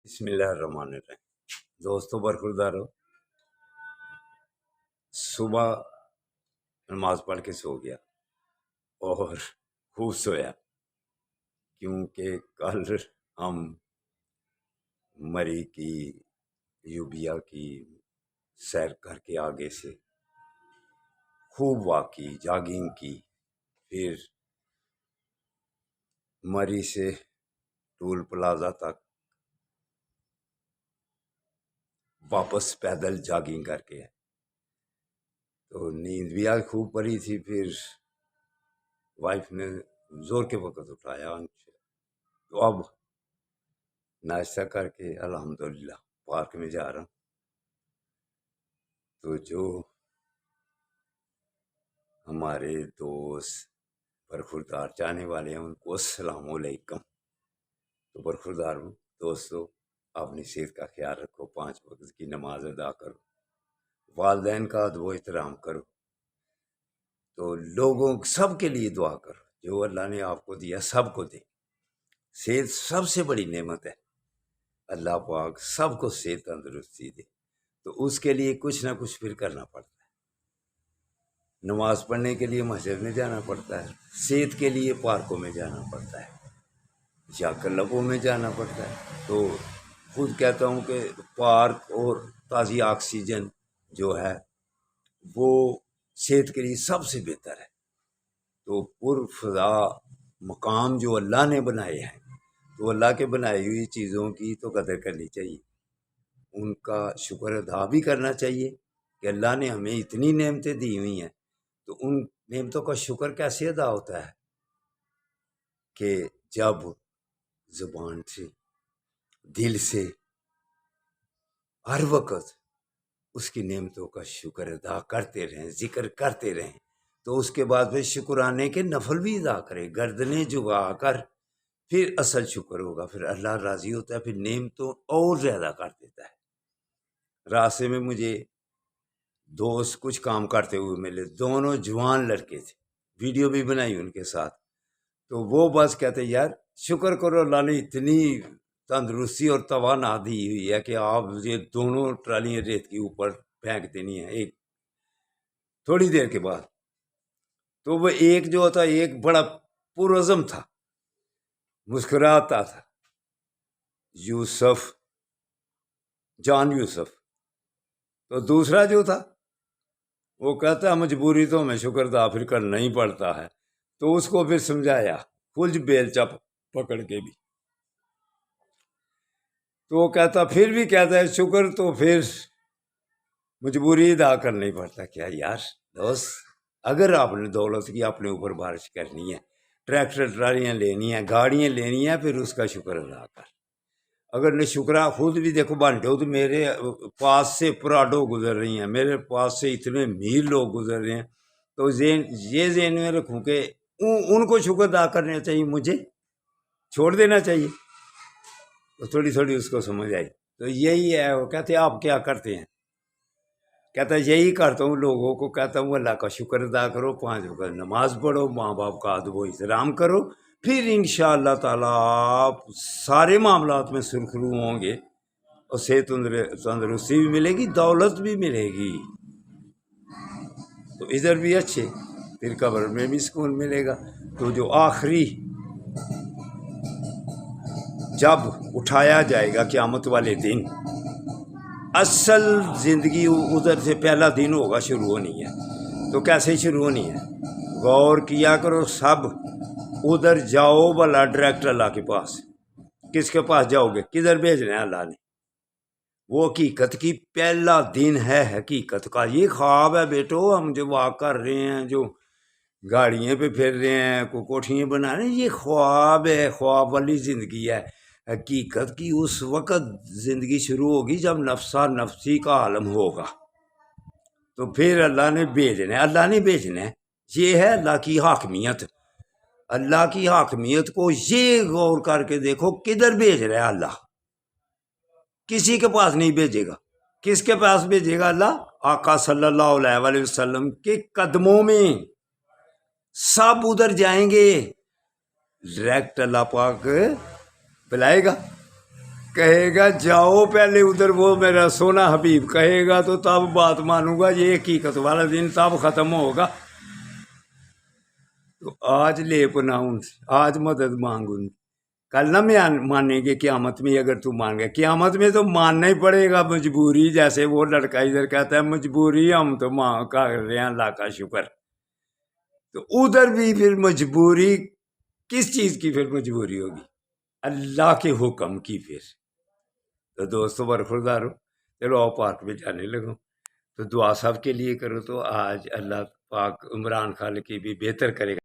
بسم اللہ الرحمن الرحیم۔ دوستوں برخوردارو، صبح نماز پڑھ کے سو گیا اور خوب سویا، کیونکہ کل ہم مری کی یوبیا کی سیر کر کے آگے سے خوب واک کی، جاگنگ کی، پھر مری سے ٹول پلازا تک واپس پیدل جاگنگ کر کے، تو نیند بھی آج خوب پڑی تھی۔ پھر وائف نے زور کے وقت اٹھایا تو اب ناشتہ کر کے الحمدللہ پارک میں جا رہا ہوں۔ تو جو ہمارے دوست برخوردار چاہنے والے ہیں ان کو السلام علیکم۔ تو برخوردار دوستو، اپنی صحت کا خیال رکھو، 5 وقت کی نماز ادا کرو، والدین کا ادب و احترام کرو، تو لوگوں سب کے لیے دعا کرو۔ جو اللہ نے آپ کو دیا سب کو دے، صحت سب سے بڑی نعمت ہے، اللہ پاک سب کو صحت تندرستی دے، تو اس کے لیے کچھ نہ کچھ پھر کرنا پڑتا ہے۔ نماز پڑھنے کے لیے مسجد میں جانا پڑتا ہے، صحت کے لیے پارکوں میں جانا پڑتا ہے یا کلبوں میں جانا پڑتا ہے۔ تو خود کہتا ہوں کہ پارک اور تازی آکسیجن جو ہے وہ صحت کے لیے سب سے بہتر ہے۔ تو پرفضا مقام جو اللہ نے بنائے ہیں، تو اللہ کے بنائی ہوئی چیزوں کی تو قدر کرنی چاہیے، ان کا شکر ادا بھی کرنا چاہیے کہ اللہ نے ہمیں اتنی نعمتیں دی ہوئی ہیں، تو ان نعمتوں کا شکر کیسے ادا ہوتا ہے کہ جب زبان سے، دل سے، ہر وقت اس کی نعمتوں کا شکر ادا کرتے رہیں، ذکر کرتے رہیں، تو اس کے بعد پھر شکرانے کے نفل بھی ادا کرے، گردنیں جھکا کر پھر اصل شکر ہوگا، پھر اللہ راضی ہوتا ہے، پھر نعمتوں اور زیادہ کر دیتا ہے۔ راستے میں مجھے دوست کچھ کام کرتے ہوئے ملے، دونوں جوان لڑکے تھے، ویڈیو بھی بنائی ان کے ساتھ، تو وہ بس کہتے یار شکر کرو اللہ نے اتنی تندرستی اور توانائی دی ہوئی ہے کہ آپ یہ دونوں ٹرالیاں ریت کے اوپر پھینک دینی ہیں ایک تھوڑی دیر کے بعد۔ تو وہ ایک جو تھا، ایک بڑا پرعزم تھا، مسکراتا تھا، یوسف، جان یوسف۔ تو دوسرا جو تھا وہ کہتا ہے مجبوری تو ہمیں شکر ادا پھر کرنا ہی پڑتا ہے، تو اس کو پھر سمجھایا کلج بیلچا پکڑ کے بھی، تو وہ کہتا پھر بھی کہتا ہے شکر تو پھر مجبوری ادا کرنا ہی پڑتا۔ کیا یار دوست، اگر آپ نے دولت کی اپنے اوپر بارش کرنی ہے، ٹریکٹر ٹرالیاں لینی ہیں، گاڑیاں لینی ہیں، پھر اس کا شکر ادا کر۔ اگر نہ شکرا، خود بھی دیکھو بانٹے ہو، تو میرے پاس سے پراڈو گزر رہی ہیں، میرے پاس سے اتنے امیر لوگ گزر رہے ہیں، تو یہ ذہن میں رکھوں کہ ان کو شکر ادا کرنا چاہیے، مجھے چھوڑ دینا چاہیے۔ تو تھوڑی تھوڑی اس کو سمجھ آئی۔ تو یہی ہے، وہ کہتے آپ کیا کرتے ہیں؟ کہتا ہے یہی کرتا ہوں، لوگوں کو کہتا ہوں اللہ کا شکر ادا کرو، 5 وقت نماز پڑھو، ماں باپ کا ادب و احترام کرو، پھر انشاءاللہ تعالیٰ آپ سارے معاملات میں سرخرو ہوں گے، اور صحت تندرستی بھی ملے گی، دولت بھی ملے گی، تو ادھر بھی اچھے، پھر قبر میں بھی سکون ملے گا۔ تو جو آخری جب اٹھایا جائے گا قیامت والے دن، اصل زندگی ادھر سے پہلا دن ہوگا، شروع ہونی ہے۔ تو کیسے شروع ہونی ہے؟ غور کیا کرو سب، ادھر جاؤ بھلا ڈائریکٹ اللہ کے پاس۔ کس کے پاس جاؤ گے؟ کدھر بھیجنا ہے اللہ نے؟ وہ حقیقت کی پہلا دن ہے، حقیقت کا۔ یہ خواب ہے بیٹو، ہم جو واک کر رہے ہیں، جو گاڑیاں پہ پھر رہے ہیں، کوئی کوٹھیاں بنا رہے ہیں، یہ خواب ہے، خواب والی زندگی ہے۔ حقیقت کی اس وقت زندگی شروع ہوگی جب نفسا نفسی کا عالم ہوگا، تو پھر اللہ نے بھیجنا ہے، اللہ نے بھیجنا ہے۔ یہ ہے اللہ کی حاکمیت۔ اللہ کی حاکمیت کو یہ غور کر کے دیکھو، کدھر بھیج رہا ہے اللہ؟ کسی کے پاس نہیں بھیجے گا۔ کس کے پاس بھیجے گا اللہ؟ آقا صلی اللہ علیہ وسلم کے قدموں میں، سب ادھر جائیں گے، ڈائریکٹ اللہ پاک بلائے گا۔ کہے گا جاؤ پہلے ادھر، وہ میرا سونا حبیب کہے گا تو تب بات مانوں گا، یہ حقیقت والا دن تب ختم ہوگا۔ تو آج لے پنا ان سے، آج مدد مانگ ان کی، کل نہ مانیں گے قیامت میں۔ اگر تو مان گیا قیامت میں تو ماننا ہی پڑے گا، مجبوری، جیسے وہ لڑکا ادھر کہتا ہے مجبوری، ہم تو ماں کر رہے ہیں اللہ کا شکر۔ تو ادھر بھی پھر مجبوری کس چیز کی؟ پھر مجبوری ہوگی اللہ کے حکم کی۔ پھر تو دوستو برخوردارو، چلو آؤ پارک میں جانے لگو، تو دعا سب کے لیے کرو، تو آج اللہ پاک عمران خان کی بھی بہتر کرے گا۔